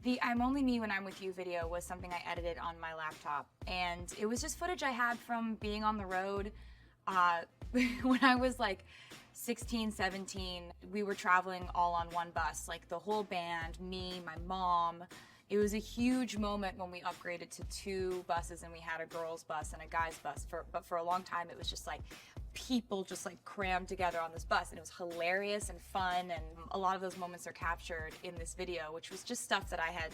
The I'm Only Me When I'm With You video was something I edited on my laptop, and it was just footage I had from being on the road. When I was like 16, 17, we were traveling all on one bus, like the whole band, me, my mom. It was a huge moment when we upgraded to 2 buses and we had a girls' bus and a guys' bus. But for a long time, it was just like people just like crammed together on this bus, and it was hilarious and fun, and a lot of those moments are captured in this video, which was just stuff that I had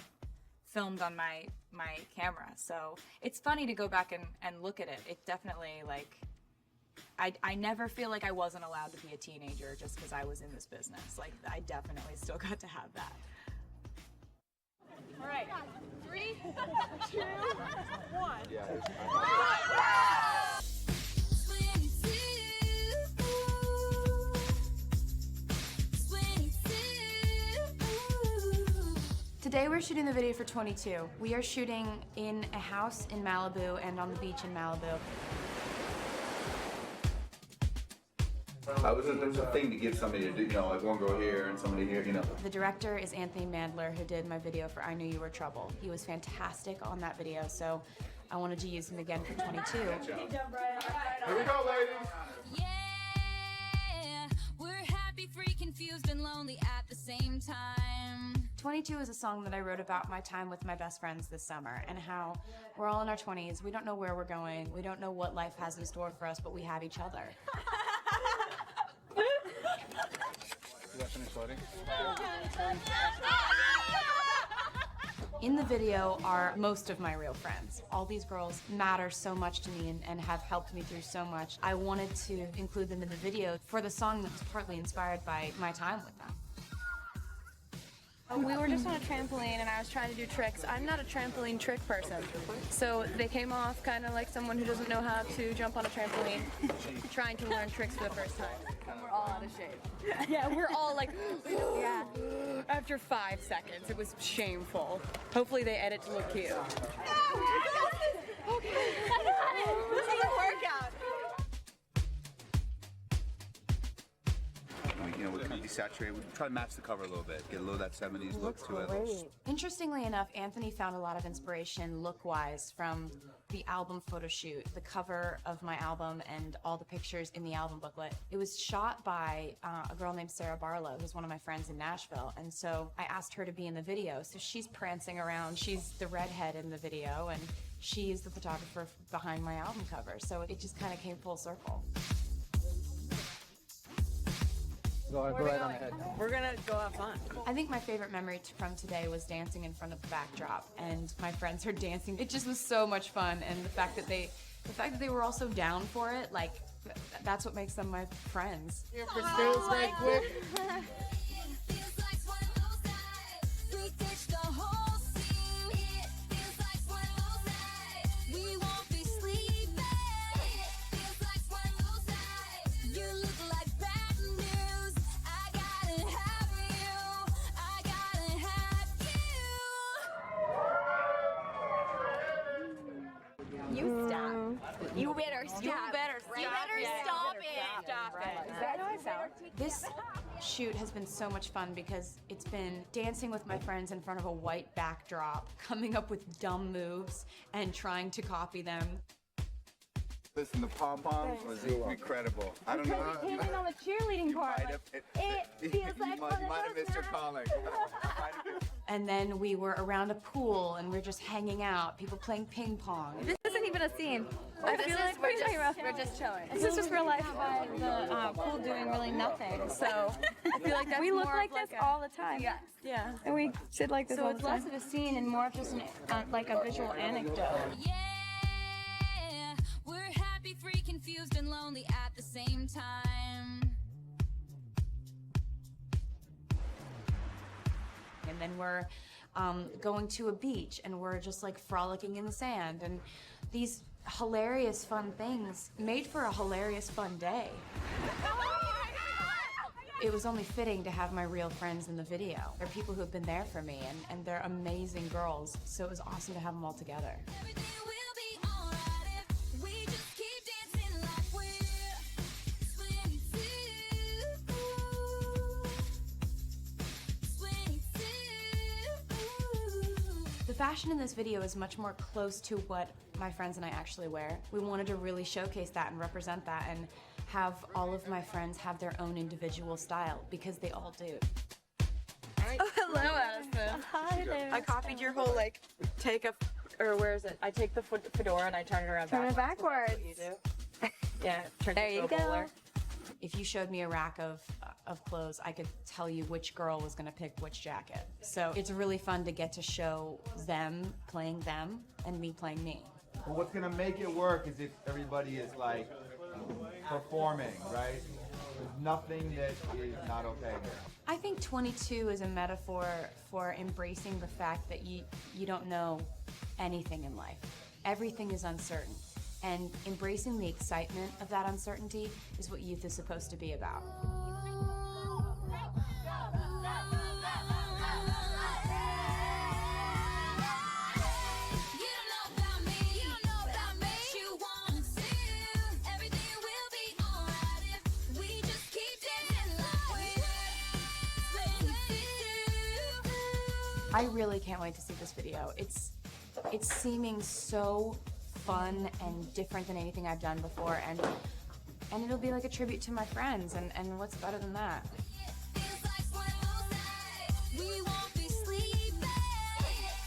filmed on my camera. So it's funny to go back and look at it. It definitely, like, I never feel like I wasn't allowed to be a teenager just because I was in this business. Like, I definitely still got to have that. All right, 3, 2, 1. Today we're shooting the video for 22. We are shooting in a house in Malibu and on the beach in Malibu. There's a thing to give somebody to do, you know, like one girl here and somebody here, you know. The director is Anthony Mandler, who did my video for I Knew You Were Trouble. He was fantastic on that video, so I wanted to use him again for 22. Here we go, ladies. Yeah, we're happy, free, confused, and lonely at the same time. 22 is a song that I wrote about my time with my best friends this summer and how we're all in our 20s. We don't know where we're going. We don't know what life has in store for us, but we have each other. Did I finish loading? In the video are most of my real friends. All these girls matter so much to me and have helped me through so much. I wanted to include them in the video for the song that was partly inspired by my time with them. We were just on a trampoline and I was trying to do tricks. I'm not a trampoline trick person. So they came off kind of like someone who doesn't know how to jump on a trampoline, trying to learn tricks for the first time. And we're all out of shape. Yeah, we're all like, yeah. After 5 seconds, it was shameful. Hopefully they edit to look cute. Okay. This is a workout. You know, we're kind of desaturated. We try to match the cover a little bit, get a little of that 70s look to it. Interestingly enough, Anthony found a lot of inspiration look-wise from the album photo shoot, the cover of my album, and all the pictures in the album booklet. It was shot by a girl named Sarah Barlow, who's one of my friends in Nashville, and so I asked her to be in the video. So she's prancing around. She's the redhead in the video, and she's the photographer behind my album cover. So it just kind of came full circle. Go right on ahead. We're gonna go have fun. I think my favorite memory from today was dancing in front of the backdrop, and my friends are dancing. It just was so much fun, and the fact that they were all so down for it, like, that's what makes them my friends. Here for skills right quick. You stop. You better stop. You better stop it. Stop it. Is that how I sound? This shoot has been so much fun because it's been dancing with my friends in front of a white backdrop, coming up with dumb moves and trying to copy them. Listen, the pom-poms was incredible. I don't know. Came in on the cheerleading part. It feels like one of might have those missed your nights. calling. And then we were around a pool and we're just hanging out, people playing ping pong. This isn't even a scene. I feel like we're just chilling. This is just real life. By the pool doing really nothing. So I feel like that's We look more like of this all the time. Yes. Yeah. And we sit like this So all it's the time. less of a scene and more of just like a visual anecdote. Yeah, we're happy, free, confused, and lonely at the same time. And then we're going to a beach and we're just like frolicking in the sand, and these hilarious fun things made for a hilarious fun day. It was only fitting to have my real friends in the video. They're people who have been there for me, and they're amazing girls, so it was awesome to have them all together. Everything will be alright if we just keep dancing like we're 22. 22. fashion in this video is much more close to what my friends and I actually wear. We wanted to really showcase that and represent that and have all of my friends have their own individual style, because they all do. Oh, hello, Addison. Hi there. I copied your whole like where is it? I take the fedora and I turn it around Turn it backwards. That's what you do. Yeah, turn There it you into a go. bowler. If you showed me a rack of clothes, I could tell you which girl was gonna pick which jacket. So it's really fun to get to show them playing them and me playing me. But what's gonna make it work is if everybody is like performing, right? There's nothing that is not okay here. I think 22 is a metaphor for embracing the fact that you don't know anything in life. Everything is uncertain. And embracing the excitement of that uncertainty is what youth is supposed to be about. You don't know about me, you don't know about me. But you want to. Everything will be alright if we just keep dancing like we're I really can't wait to see this video. It's seeming so fun and different than anything I've done before, and it'll be like a tribute to my friends, and what's better than that? Feels like one night. We won't be sleeping.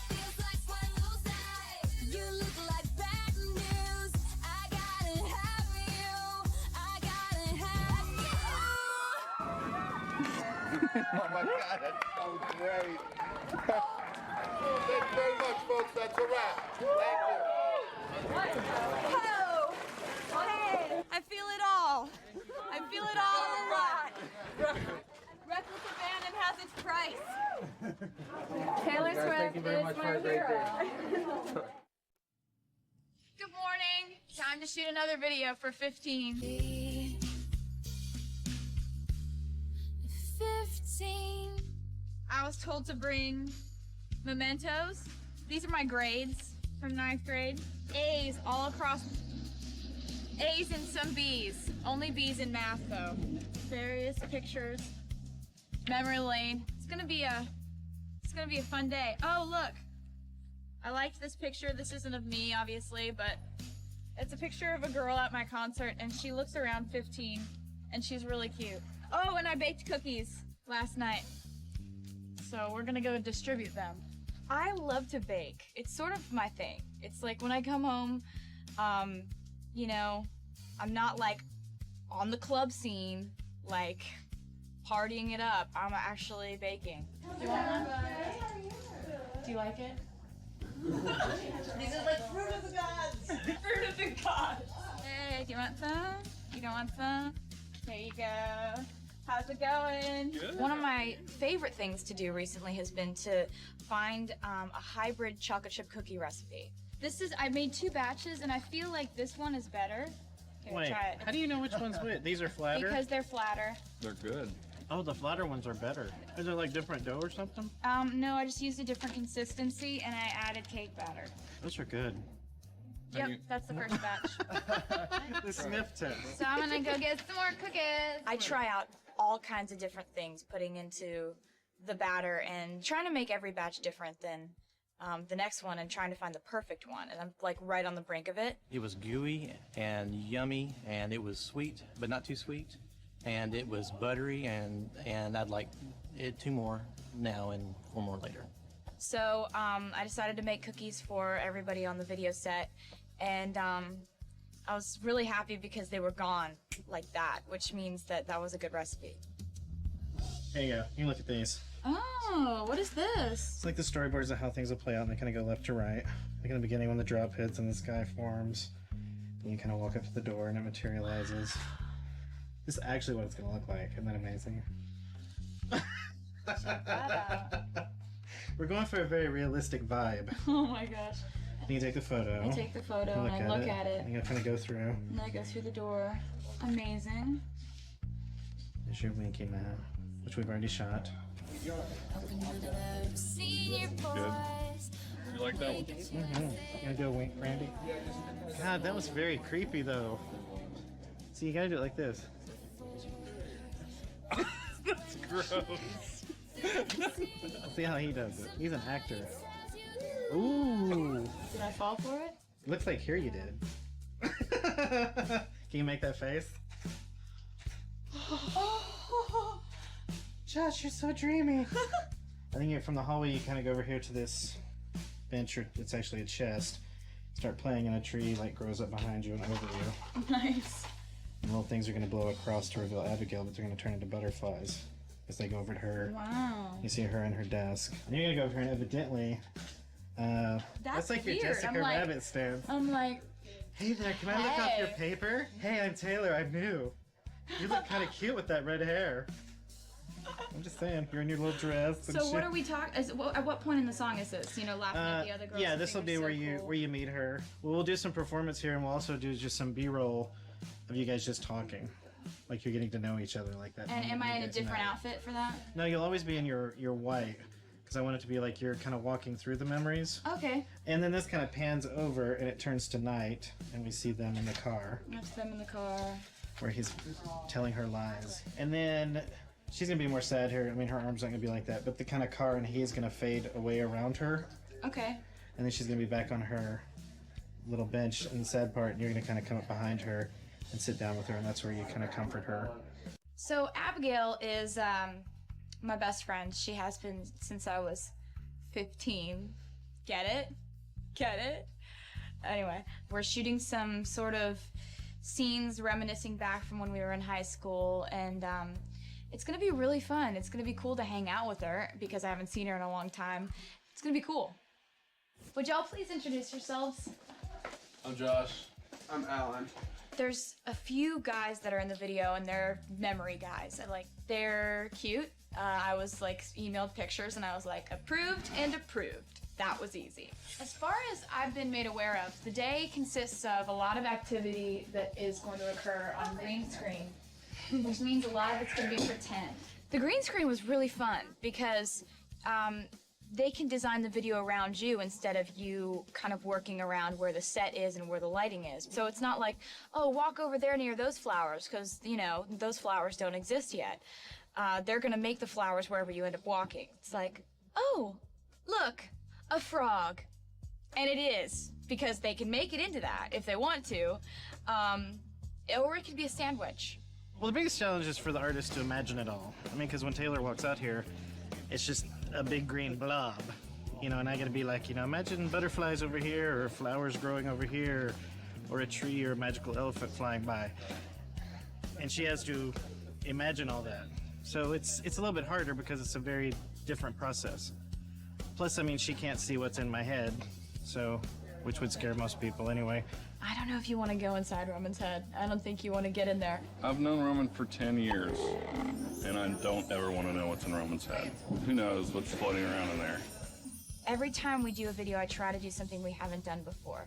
Feels like one night. You look like bad news. I gotta have you. I gotta have you. Oh my God, that's so great. Well, thank you very much, folks. That's a wrap. Thank you. I feel it all. I feel it all a lot. Replica Bannon has its price. Taylor Swift is my hero. Good morning. Time to shoot another video for 15. 15. I was told to bring mementos. These are my grades from 9th grade. A's all across. A's and some B's. Only B's in math though. Various pictures. Memory lane. It's gonna be a fun day. Oh look. I liked this picture. This isn't of me obviously, but it's a picture of a girl at my concert and she looks around 15 and she's really cute. Oh, and I baked cookies last night. So we're gonna go distribute them. I love to bake. It's sort of my thing. It's like when I come home, you know, I'm not like on the club scene, like partying it up. I'm actually baking. Do you want one? Do you like it? These are like fruit of the gods. Fruit of the gods. Hey, do you want some? You don't want some? There you go. How's it going? Good. One of my favorite things to do recently has been to find a hybrid chocolate chip cookie recipe. I made 2 batches and I feel like this one is better. Here, Wait, try it. how do you know which one's which? These are flatter? Because they're flatter. They're good. Oh, the flatter ones are better. Is there like different dough or something? No, I just used a different consistency and I added cake batter. Those are good. Yep, that's the first batch. The sniff test. So I'm gonna go get some more cookies. I try out all kinds of different things putting into the batter and trying to make every batch different than the next one and trying to find the perfect one. And I'm like right on the brink of it. It was gooey and yummy, and it was sweet, but not too sweet. And it was buttery, and I'd like it 2 more now and 4 more later. So I decided to make cookies for everybody on the video set. And I was really happy because they were gone like that, which means that that was a good recipe. There you go. You can look at these. Oh, what is this? It's like the storyboards of how things will play out, and they kind of go left to right. Like in the beginning when the drop hits and the sky forms, and you kind of walk up to the door and it materializes. This is actually what it's going to look like. Isn't that amazing? We're going for a very realistic vibe. Oh my gosh. You can take the photo. I take the photo and I look at it. And you kind of go through. And I go through the door. Amazing. There's your Winky Man, which we've already shot. Senior boys. You like that one? Mm-hmm. You gonna do a wink, Randy? God, that was very creepy though. See, you gotta do it like this. That's gross. See how he does it. He's an actor. Ooh. Did I fall for it? Looks like here you did. Can you make that face? Josh, you're so dreamy. I think from the hallway you kind of go over here to this bench, or it's actually a chest. Start playing in a tree, like grows up behind you and over you. Nice. And little things are going to blow across to reveal Abigail, but they're going to turn into butterflies as they go over to her. Wow. You see her in her desk. And you're going to go over here and evidently, that's like weird. your Jessica I'm like- Rabbit stance. I'm like, Hey there, can I look off your Hey. paper? Hey, I'm Taylor, I'm new. You look kind of cute with that red hair. I'm just saying, you're in your little dress. And so shit. what are we talking? At what point in the song is this? You know, laughing at the other girls. Yeah, and this will being be where so you cool. where you meet her. We'll do some performance here, and we'll also do just some B-roll of you guys just talking, like you're getting to know each other like that. And am I in a You guys different know. outfit for that? No, you'll always be in your white, because I want it to be like you're kind of walking through the memories. Okay. And then this kind of pans over, and it turns to night, and we see them in the car, That's them in the car. where he's telling her lies. And then she's gonna be more sad here. I mean, her arms aren't gonna be like that, but the kind of car and he's gonna fade away around her. Okay. And then she's gonna be back on her little bench in the sad part, and you're gonna kind of come up behind her and sit down with her, and that's where you kind of comfort her. So Abigail is my best friend. She has been since I was 15. Get it? Get it? Anyway, we're shooting some sort of scenes reminiscing back from when we were in high school, and it's gonna be really fun. It's gonna be cool to hang out with her because I haven't seen her in a long time. It's gonna be cool. Would y'all please introduce yourselves? I'm Josh. I'm Alan. There's a few guys that are in the video, and they're memory guys. They're cute. I was like emailed pictures, and I was like approved and approved. That was easy. As far as I've been made aware of, the day consists of a lot of activity that is going to occur on green screen, which means a lot of it's going to be pretend. The green screen was really fun because they can design the video around you instead of you kind of working around where the set is and where the lighting is. So it's not like, oh, walk over there near those flowers, because, you know, those flowers don't exist yet. They're gonna make the flowers wherever you end up walking. It's like, oh, look, a frog. And it is, because they can make it into that if they want to. Or it could be a sandwich. Well, the biggest challenge is for the artist to imagine it all. I mean, because when Taylor walks out here, it's just a big green blob, you know, and I gotta be like, you know, imagine butterflies over here, or flowers growing over here, or a tree, or a magical elephant flying by. And she has to imagine all that. So it's a little bit harder because it's a very different process. Plus, I mean, she can't see what's in my head, so, which would scare most people anyway. I don't know if you want to go inside Roman's head. I don't think you want to get in there. I've known Roman for 10 years, and I don't ever want to know what's in Roman's head. Who knows what's floating around in there? Every time we do a video, I try to do something we haven't done before.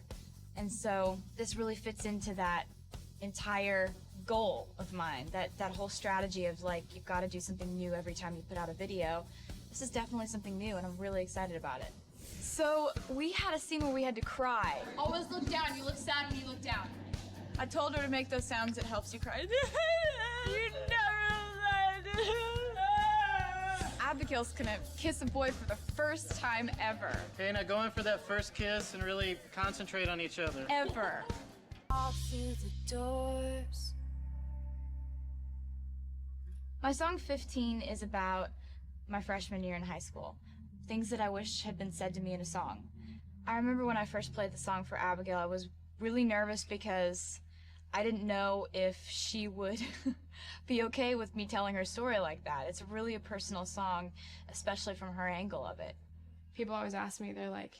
And so this really fits into that entire goal of mine, that whole strategy of like, you've got to do something new every time you put out a video. This is definitely something new, and I'm really excited about it. So we had a scene where we had to cry. Always look down. You look sad when you look down. I told her to make those sounds. It helps you cry. You never lied. Abigail's gonna kiss a boy for the first time ever. Okay, now go in for that first kiss and really concentrate on each other. Ever. All through the doors. My song 15 is about my freshman year in high school. Things that I wish had been said to me in a song. I remember when I first played the song for Abigail, I was really nervous because I didn't know if she would be okay with me telling her story like that. It's really a personal song, especially from her angle of it. People always ask me, they're like,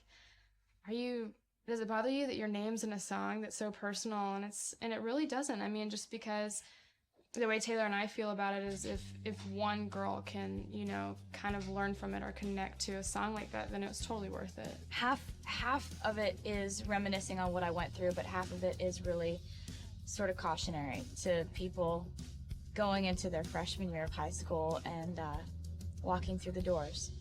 does it bother you that your name's in a song that's so personal? And it really doesn't. I mean, just because the way Taylor and I feel about it is if one girl can, you know, kind of learn from it or connect to a song like that, then it's totally worth it. Half of it is reminiscing on what I went through, but half of it is really sort of cautionary to people going into their freshman year of high school and walking through the doors.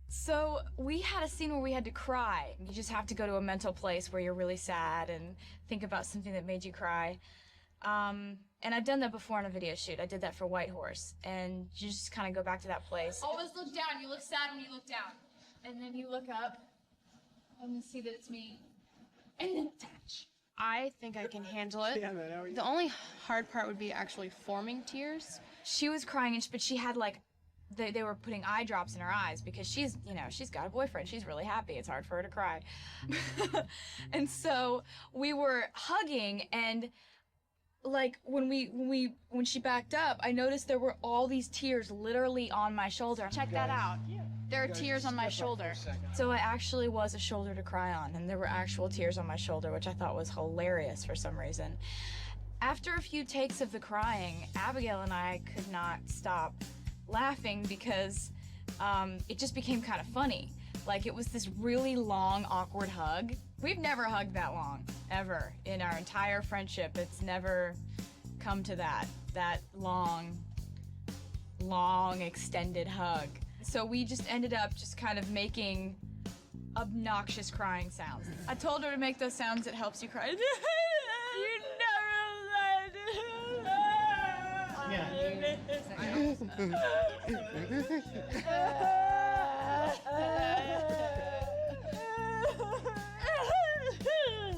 So we had a scene where we had to cry. You just have to go to a mental place where you're really sad and think about something that made you cry. And I've done that before on a video shoot. I did that for White Horse, and you just kind of go back to that place. Always look down. You look sad when you look down. and then you look up and you see that it's me, and then touch. I think I can handle it. The only hard part would be actually forming tears. She was crying, but she had like, they were putting eye drops in her eyes because she's, you know, she's got a boyfriend. She's really happy. It's hard for her to cry. And so we were hugging, and like when she backed up, I noticed there were all these tears literally on my shoulder. Check that out. There are tears on my shoulder. So I actually was a shoulder to cry on, and there were actual tears on my shoulder, which I thought was hilarious for some reason. After a few takes of the crying, Abigail and I could not stop laughing because it just became kind of funny. Like, it was this really long, awkward hug. We've never hugged that long, ever. In our entire friendship, it's never come to that long, extended hug. So we just ended up just kind of making obnoxious crying sounds. I told her to make those sounds that helps you cry. You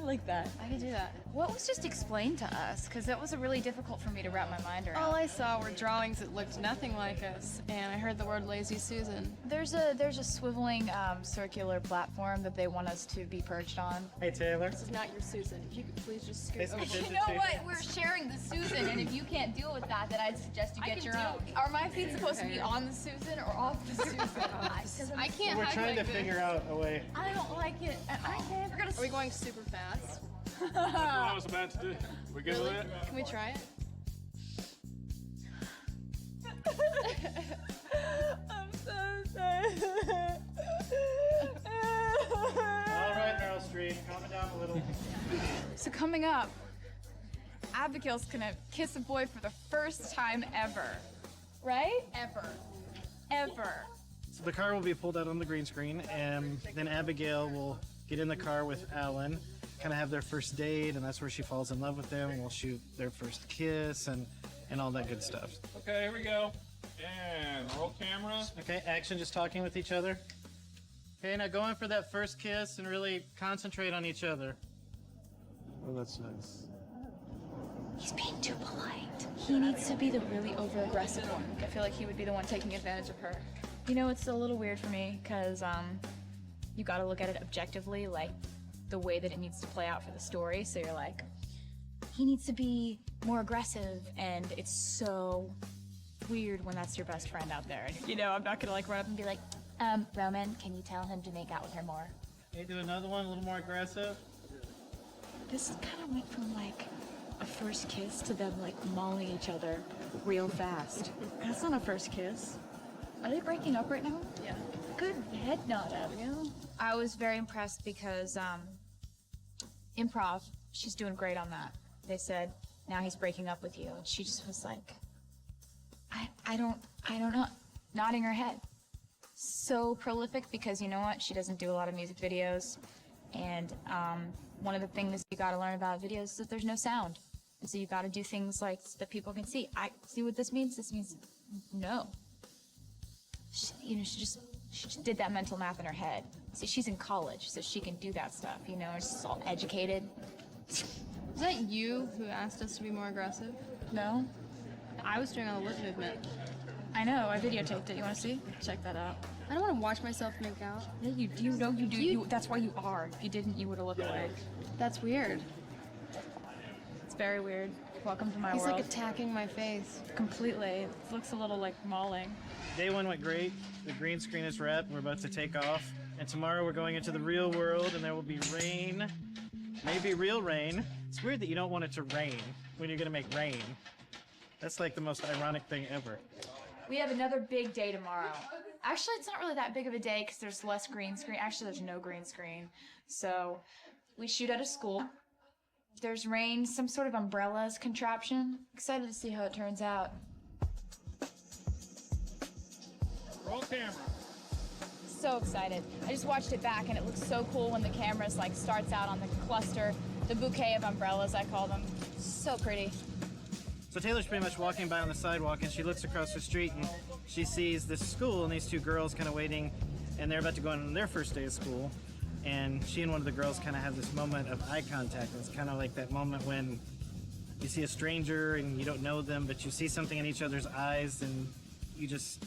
like that. I can do that. What was just explained to us? Because that was really difficult for me to wrap my mind around. All I saw were drawings that looked nothing like us, and I heard the word Lazy Susan. There's a swiveling circular platform that they want us to be perched on. Hey, Taylor. This is not your Susan. If you could please just scoot Hey, over. Susan. You know what? We're sharing the Susan, and if you can't deal with that, then I'd suggest you get your own. Are my feet supposed to be on the Susan or off the Susan? I can't We're hug trying to like this. figure out a way. I don't like it. I can't. We're gonna. Are we going super fast? That's what I was about to do. We good with it? Can we try it? I'm so sorry. All right, Meryl Streep, calm it down a little. So coming up, Abigail's gonna kiss a boy for the first time ever. Right? Ever. So the car will be pulled out on the green screen, and then Abigail will get in the car with Alan, kind of have their first date, and that's where she falls in love with him. We'll shoot their first kiss and all that good stuff. Okay, here we go. And roll camera. Okay, action, just talking with each other. Okay, now go in for that first kiss and really concentrate on each other. Oh, that's nice. He's being too polite. He needs to be the really over-aggressive one. I feel like he would be the one taking advantage of her. You know, it's a little weird for me, because you gotta look at it objectively, like the way that it needs to play out for the story. So you're like, he needs to be more aggressive, and it's so weird when that's your best friend out there. You know, I'm not gonna like run up and be like, Roman, can you tell him to make out with her more? Okay, do another one, a little more aggressive. This kind of went from like a first kiss to them like mauling each other real fast. That's not a first kiss. Are they breaking up right now? Yeah. Good head nod, Abigail. I was very impressed because improv, she's doing great on that. They said, now he's breaking up with you. And she just was like, I don't know, nodding her head. So prolific because you know what? She doesn't do a lot of music videos. And one of the things you gotta learn about videos is that there's no sound. And so you gotta do things like that people can see. I see what this means. This means no. She just did that mental math in her head. See, she's in college, so she can do that stuff, you know, she's all educated. Is that you who asked us to be more aggressive? No? I was doing all the lip movement. I know, I videotaped it. You wanna see? Check that out. I don't want to watch myself make out. Yeah, you know you do. That's why you are. If you didn't, you would have looked away. That's weird. It's very weird. Welcome to my He's world. like attacking my face. Completely. It looks a little like mauling. Day one went great. The green screen is wrapped. We're about to take off. And tomorrow we're going into the real world, and there will be rain. Maybe real rain. It's weird that you don't want it to rain when you're going to make rain. That's like the most ironic thing ever. We have another big day tomorrow. Actually, it's not really that big of a day because there's less green screen. Actually, there's no green screen. So we shoot at a school. There's rain, some sort of umbrellas contraption. Excited to see how it turns out. Roll camera. So excited. I just watched it back and it looks so cool when the camera's like starts out on the cluster, the bouquet of umbrellas, I call them. So pretty. So Taylor's pretty much walking by on the sidewalk, and she looks across the street and she sees this school and these two girls kind of waiting and they're about to go on their first day of school, and she and one of the girls kind of have this moment of eye contact. It's kind of like that moment when you see a stranger and you don't know them, but you see something in each other's eyes and you just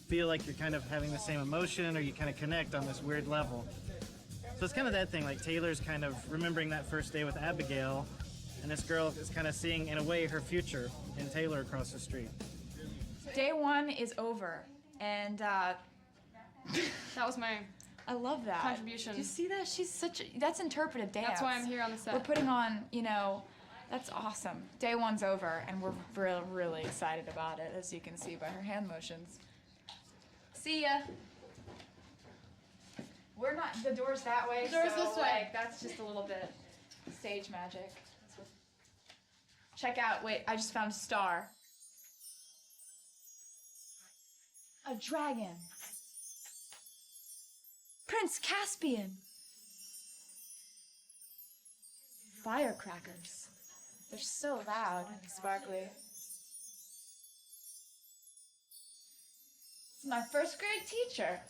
feel like you're kind of having the same emotion, or you kind of connect on this weird level. So it's kind of that thing, like Taylor's kind of remembering that first day with Abigail, and this girl is kind of seeing, in a way, her future in Taylor across the street. Day one is over, and That was my I love that. contribution. Do you see that? She's such a, that's interpretive dance. That's why I'm here on the set. We're putting on, you know, that's awesome. Day one's over, and we're really excited about it, as you can see by her hand motions. See ya. We're not, the door's that way. The door's so, this way. like, that's just a little bit stage magic. Check out, wait, I just found a star. A dragon. Prince Caspian. Firecrackers. They're so loud and sparkly. It's my first grade teacher.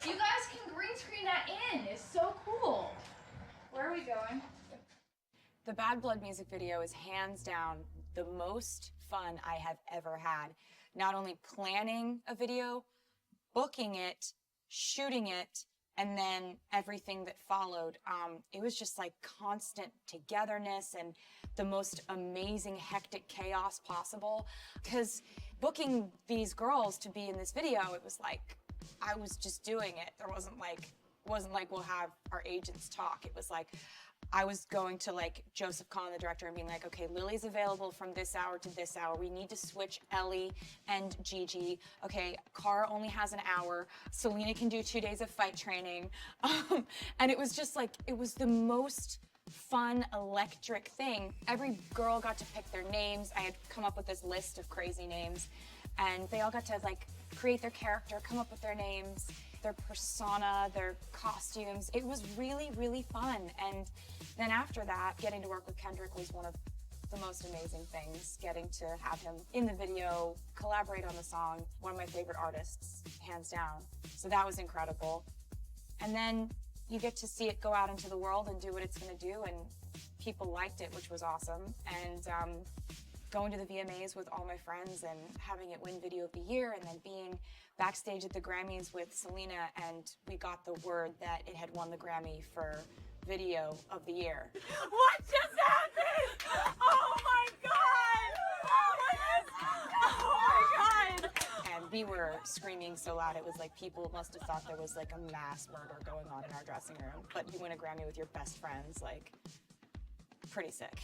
You guys can green screen that in. It's so cool. Where are we going? The Bad Blood music video is hands down the most fun I have ever had. Not only planning a video, booking it, shooting it, and then everything that followed. It was just like constant togetherness and the most amazing hectic chaos possible. Because booking these girls to be in this video, it was like, I was just doing it. There wasn't like we'll have our agents talk. It was like I was going to like Joseph Kahn, the director, and being like, okay, Lily's available from this hour to this hour. We need to switch Ellie and Gigi. Okay, Cara only has an hour. Selena can do 2 days of fight training. And it was just like, it was the most fun, electric thing. Every girl got to pick their names. I had come up with this list of crazy names, and they all got to like create their character, come up with their names, their persona, their costumes. It was really, really fun. And then after that, getting to work with Kendrick was one of the most amazing things. Getting to have him in the video, collaborate on the song, one of my favorite artists, hands down. So that was incredible. And then you get to see it go out into the world and do what it's gonna do, and people liked it, which was awesome. And going to the VMAs with all my friends and having it win Video of the Year, and then being backstage at the Grammys with Selena, and we got the word that it had won the Grammy for Video of the Year. What just happened? Oh my God! Oh my God! And we were screaming so loud, it was like people must have thought there was like a mass murder going on in our dressing room. But you win a Grammy with your best friends, like, pretty sick.